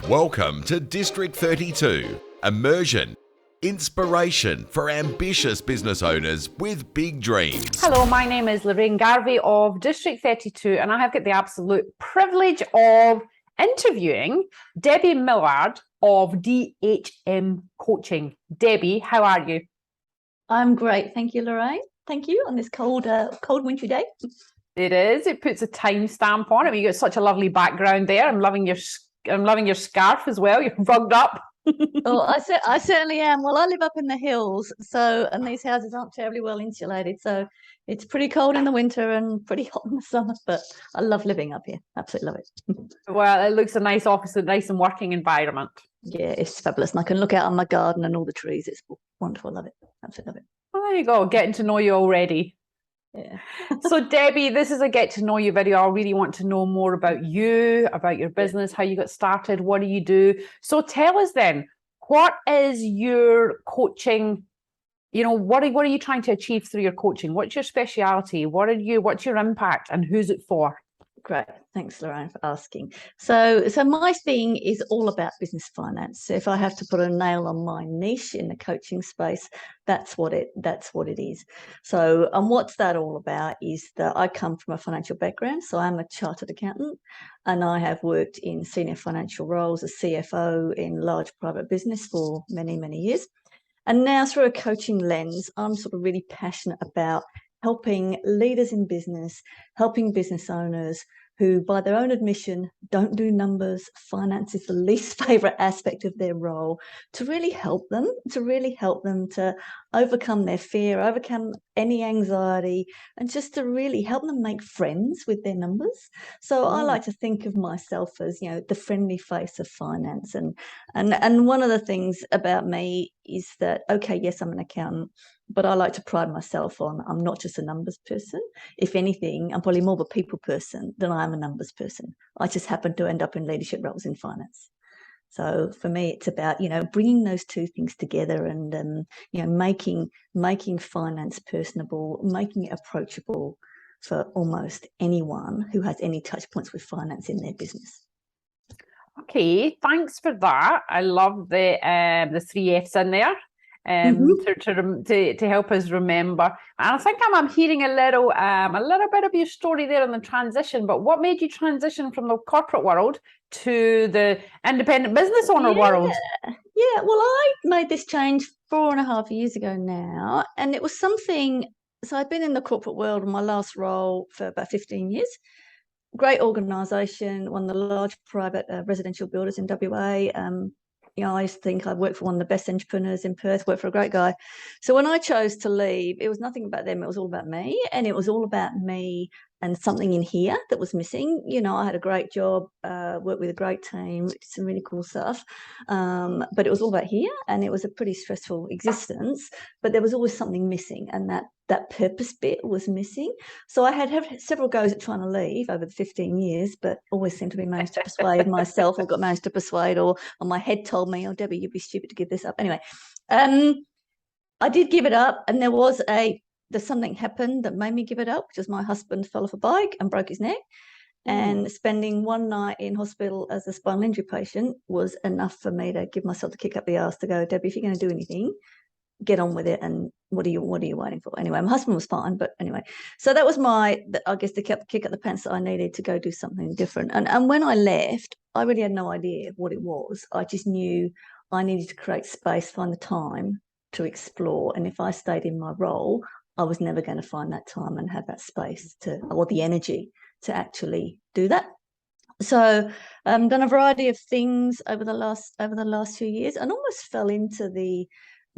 Welcome to District 32, immersion, inspiration for ambitious business owners with big dreams. Hello, my name is Lorraine Garvey of District 32, and I have got the absolute privilege of interviewing Debbie Millard of DHM Coaching. Debbie, how are you? I'm great, thank you, Lorraine. Thank you on this cold wintry day. It is. It puts a time stamp on it. You got such a lovely background there. I'm loving your scarf as well. You're rugged up. Oh, I certainly am. Well, I live up in the hills, and these houses aren't terribly well insulated, so it's pretty cold in the winter and pretty hot in the summer. But I love living up here. Absolutely love it. Well, it looks a nice office, a nice and working environment. Yeah, it's fabulous, and I can look out on my garden and all the trees. It's wonderful. I love it. Absolutely love it. Well, there you go. Getting to know you already. Yeah. So Debbie, this is a get to know you video. I really want to know more about you, about your business, how you got started, what do you do? So tell us then, what is your coaching? What are you trying to achieve through your coaching? What's your speciality? What's your impact, and who's it for? Great. Thanks, Lorraine, for asking. So my thing is all about business finance. So if I have to put a nail on my niche in the coaching space, that's what it is. So, and what's that all about is that I come from a financial background. So I'm a chartered accountant, and I have worked in senior financial roles as CFO in large private business for many, many years. And now through a coaching lens, I'm sort of really passionate about helping leaders in business, helping business owners who, by their own admission, don't do numbers. Finance is the least favorite aspect of their role, to really help them to overcome their fear, overcome any anxiety, and just to really help them make friends with their numbers. So I like to think of myself as, the friendly face of finance. And one of the things about me is that, okay, yes, I'm an accountant, but I like to pride myself on I'm not just a numbers person. If anything, I'm probably more of a people person than I am a numbers person. I just happen to end up in leadership roles in finance. So for me, it's about, bringing those two things together and, making finance personable, making it approachable for almost anyone who has any touch points with finance in their business. Okay, thanks for that. I love the 3 F's in there. To help us remember. And I think I'm hearing a little bit of your story there on the transition. But what made you transition from the corporate world to the independent business owner world? Yeah, well, I made this change 4.5 years ago now, and it was something. So I'd been in the corporate world in my last role for about 15 years. Great organisation, one of the large private residential builders in WA. I used to think I'd worked for one of the best entrepreneurs in Perth, worked for a great guy. So when I chose to leave, it was nothing about them. It was all about me. And it was all about me and something in here that was missing. I had a great job, worked with a great team, did some really cool stuff. But it was all about here, and it was a pretty stressful existence. But there was always something missing, and that purpose bit was missing. So I had several goes at trying to leave over the 15 years, but always seemed to be managed to persuade myself, or got managed to persuade, or my head told me, oh, Debbie, you'd be stupid to give this up. Anyway, I did give it up, and there's something happened that made me give it up, which is my husband fell off a bike and broke his neck. And spending one night in hospital as a spinal injury patient was enough for me to give myself the kick up the arse to go, Debbie, if you're going to do anything, get on with it. And what are you waiting for? Anyway, my husband was fine, but anyway, so that was the kick up the pants that I needed to go do something different. And when I left, I really had no idea what it was. I just knew I needed to create space, find the time to explore. And if I stayed in my role, I was never going to find that time and have that space or the energy to actually do that. So I've done a variety of things over the last few years, and almost fell into the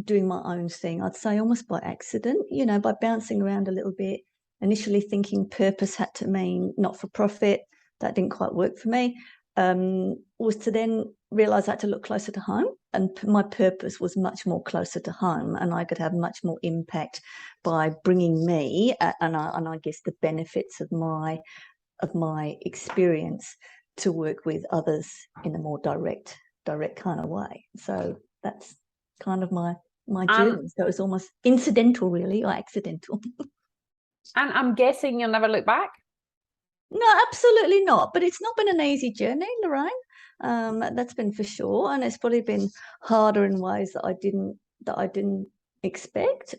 doing my own thing, I'd say almost by accident, by bouncing around a little bit, initially thinking purpose had to mean not-for-profit. That didn't quite work for me. Was to then realise I had to look closer to home, and my purpose was much more closer to home, and I could have much more impact by bringing me and I guess the benefits of my experience to work with others in a more direct kind of way. So that's kind of my journey. So it's almost incidental, really, or accidental. And I'm guessing you'll never look back? No, absolutely not. But it's not been an easy journey, Lorraine. That's been for sure, and it's probably been harder in ways that I didn't expect.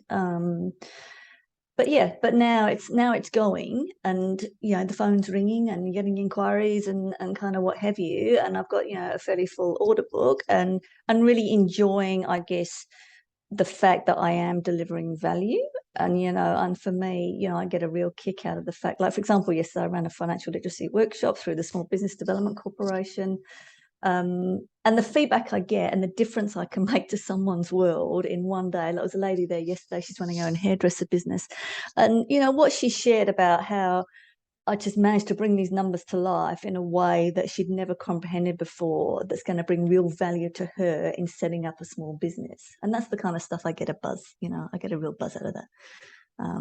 But now it's going, and the phone's ringing and getting inquiries and kind of what have you, and I've got a fairly full order book, and really enjoying, I guess, the fact that I am delivering value. And for me, I get a real kick out of the fact, like, for example, yesterday I ran a financial literacy workshop through the Small Business Development Corporation. And the feedback I get and the difference I can make to someone's world in one day. There was a lady there yesterday, she's running her own hairdresser business. And, what she shared about how I just managed to bring these numbers to life in a way that she'd never comprehended before, that's going to bring real value to her in setting up a small business. And that's the kind of stuff I get a buzz, I get a real buzz out of that.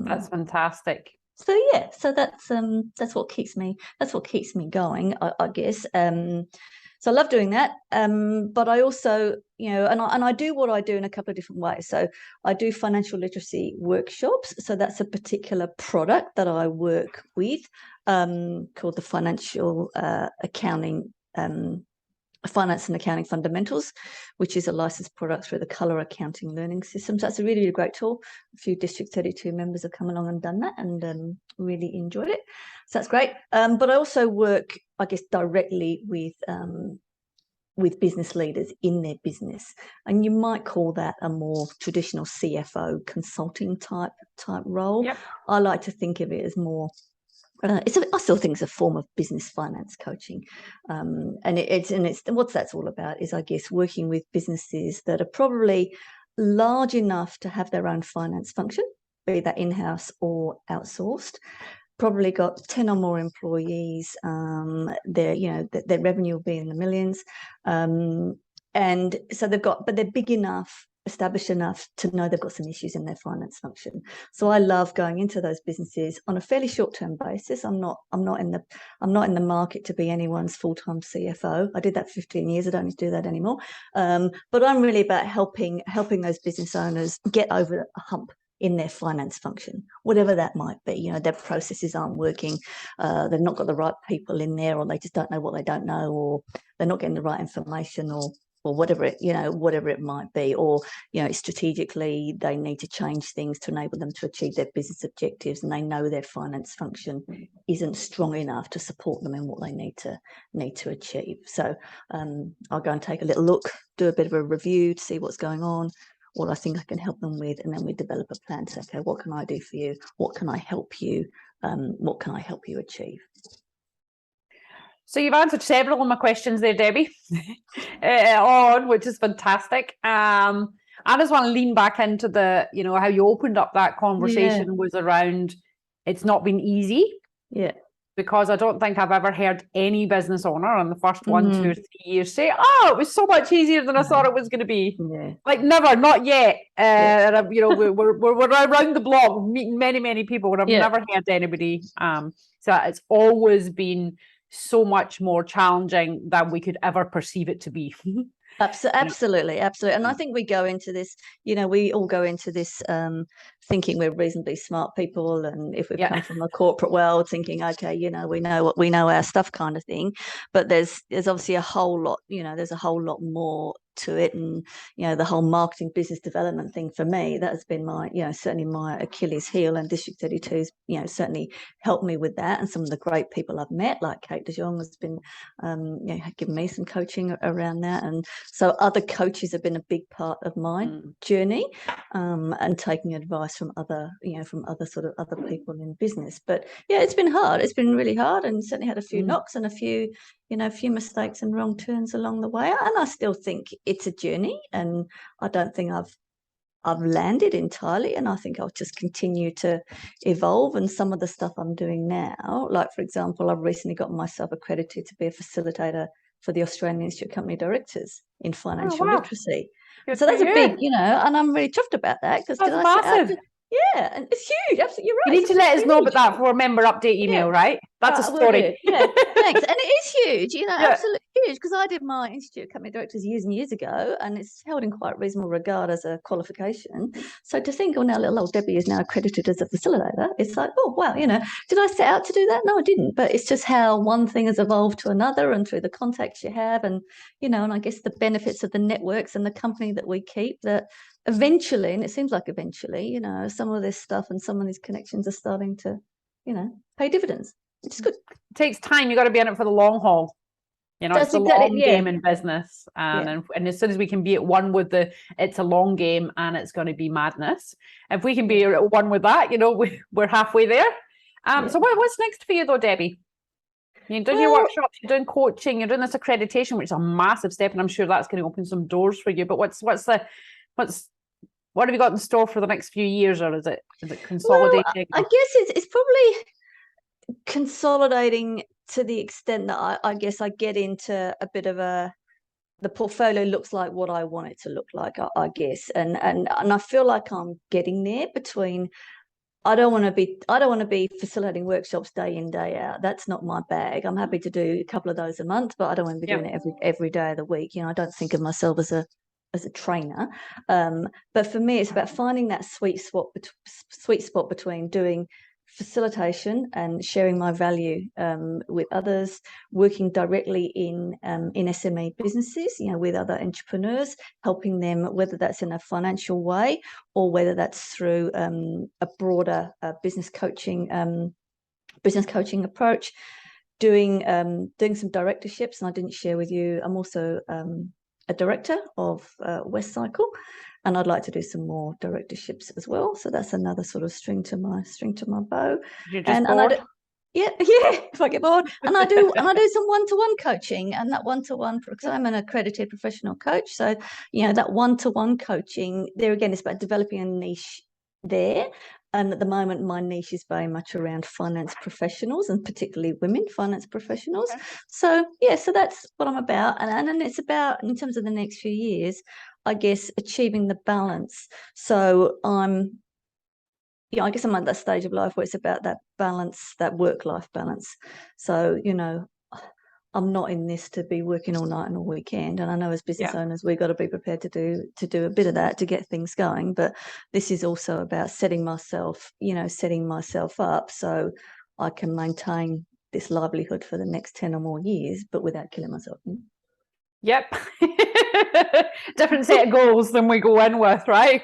That's fantastic. So that's what keeps me going, I guess. So I love doing that. But I also, and I do what I do in a couple of different ways. So I do financial literacy workshops. So that's a particular product that I work with, called the Financial Accounting, Finance and Accounting Fundamentals, which is a licensed product through the Colour Accounting Learning System. So that's a really, really great tool. A few District 32 members have come along and done that, and really enjoyed it. So that's great. But I also work, I guess, directly with business leaders in their business, and you might call that a more traditional CFO consulting type role. Yep. I like to think of it as more. I still think it's a form of business finance coaching, and it's what that's all about is, I guess, working with businesses that are probably large enough to have their own finance function, be that in-house or outsourced. Probably got 10 or more employees. Their revenue will be in the millions, and so but they're big enough, established enough to know they've got some issues in their finance function. So I love going into those businesses on a fairly short-term basis. I'm not in the market to be anyone's full-time CFO. I did that 15 years. I don't need to do that anymore. But I'm really about helping those business owners get over a hump in their finance function, whatever that might be. Their processes aren't working, they've not got the right people in there, or they just don't know what they don't know, or they're not getting the right information, or whatever it might be, or strategically they need to change things to enable them to achieve their business objectives, and they know their finance function isn't strong enough to support them in what they need to achieve. So I'll go and take a little look, do a bit of a review to see what's going on, what I think I can help them with, and then we develop a plan to say, okay, what can I do for you? What can I help you? What can I help you achieve? So you've answered several of my questions there, Debbie, which is fantastic. I just want to lean back into the, how you opened up that conversation was around, it's not been easy. Yeah. Because I don't think I've ever heard any business owner in the first 1, 2 or 3 years say, "Oh, it was so much easier than I thought it was going to be." Yeah. Like never, not yet. We're around the block meeting many, many people, and I've never heard anybody. So it's always been so much more challenging than we could ever perceive it to be. Absolutely. And I think we go into this, we all go into this thinking we're reasonably smart people, and if we've come from a corporate world, thinking, okay, we know our stuff, kind of thing. But there's obviously a whole lot, there's a whole lot more to it, and the whole marketing business development thing for me, that has been my certainly my Achilles heel, and District 32's certainly helped me with that. And some of the great people I've met, like Kate de Jong, has been given me some coaching around that, and so other coaches have been a big part of my journey, and taking advice from other other people in business. But it's been hard. It's been really hard, and certainly had a few knocks and a few mistakes and wrong turns along the way. And I still think it's a journey, and I don't think I've landed entirely, and I think I'll just continue to evolve. And some of the stuff I'm doing now, like, for example, I've recently got myself accredited to be a facilitator for the Australian Institute of Company Directors in financial literacy. Good so that's for a big, and I'm really chuffed about that, because that's massive. Yeah, and it's huge. Absolutely, you're right. You need to let us know about that for a member update email, right? That's a story. Yeah, thanks. And it is huge, absolutely huge because I did my Institute of Company Directors years and years ago, and it's held in quite reasonable regard as a qualification. So to think, oh, now little old Debbie is now accredited as a facilitator, it's like, oh, wow, did I set out to do that? No, I didn't. But it's just how one thing has evolved to another, and through the contacts you have, and, and I guess the benefits of the networks and the company that we keep, that eventually, and it seems like eventually, some of this stuff and some of these connections are starting to, pay dividends, which is good. It takes time. You got to be in it for the long haul. It's a long game in business. And as soon as we can be at one with it's a long game and it's going to be madness. If we can be at one with that, we're halfway there. So what's next for you though, Debbie? You're doing your workshops, you're doing coaching, you're doing this accreditation, which is a massive step. And I'm sure that's going to open some doors for you. But what have you got in store for the next few years, or is it consolidating? Well, I guess it's probably consolidating to the extent that I guess I get into a bit of the portfolio looks like what I want it to look like, I guess. And I feel like I'm getting there between, I don't want to be facilitating workshops day in, day out. That's not my bag. I'm happy to do a couple of those a month, but I don't want to be doing it every day of the week. I don't think of myself as a trainer. But for me, it's about finding that sweet spot between doing facilitation and sharing my value with others, working directly in SME businesses, with other entrepreneurs, helping them, whether that's in a financial way or whether that's through a broader business coaching approach, doing some directorships. And I didn't share with you, I'm also a director of West Cycle, and I'd like to do some more directorships as well. So that's another sort of string to my bow. You're just bored? If I get bored, and I do some one-to-one coaching, and that one-to-one, because I'm an accredited professional coach. So that one-to-one coaching there again is about developing a niche there. And at the moment, my niche is very much around finance professionals, and particularly women finance professionals. Okay. So that's what I'm about. And it's about, in terms of the next few years, I guess, achieving the balance. So I guess I'm at that stage of life where it's about that balance, that work-life balance. So, I'm not in this to be working all night and all weekend. And I know as business owners, we've got to be prepared to do a bit of that to get things going. But this is also about setting myself up so I can maintain this livelihood for the next 10 or more years, but without killing myself. Yep. Different set of goals than we go in with, right?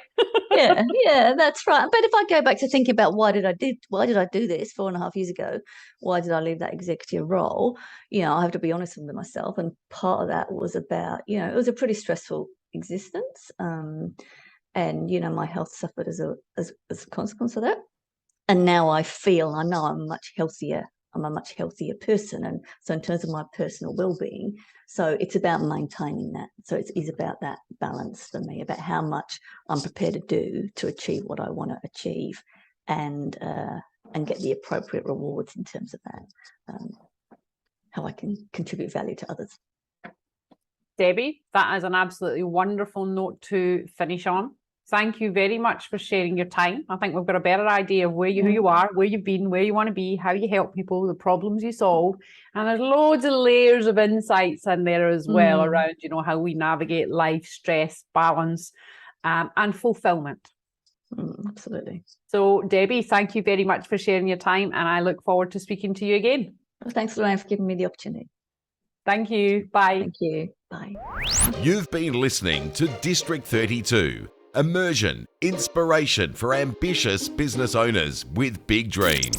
yeah, that's right. But if I go back to thinking about why did I do this 4.5 years ago? Why did I leave that executive role? I have to be honest with myself. And part of that was about, it was a pretty stressful existence. And, my health suffered as a consequence of that. And now I know I'm much healthier. I'm a much healthier person. And so in terms of my personal well-being, so it's about maintaining that. So it is about that balance for me, about how much I'm prepared to do to achieve what I want to achieve and get the appropriate rewards in terms of that, how I can contribute value to others. Debbie, that is an absolutely wonderful note to finish on. Thank you very much for sharing your time. I think we've got a better idea of who you are, where you've been, where you want to be, how you help people, the problems you solve. And there's loads of layers of insights in there as well around, how we navigate life, stress, balance, and fulfillment. Absolutely. So, Debbie, thank you very much for sharing your time. And I look forward to speaking to you again. Well, thanks, Lorraine, for giving me the opportunity. Thank you. Bye. Thank you. Bye. You've been listening to District 32. Immersion, inspiration for ambitious business owners with big dreams.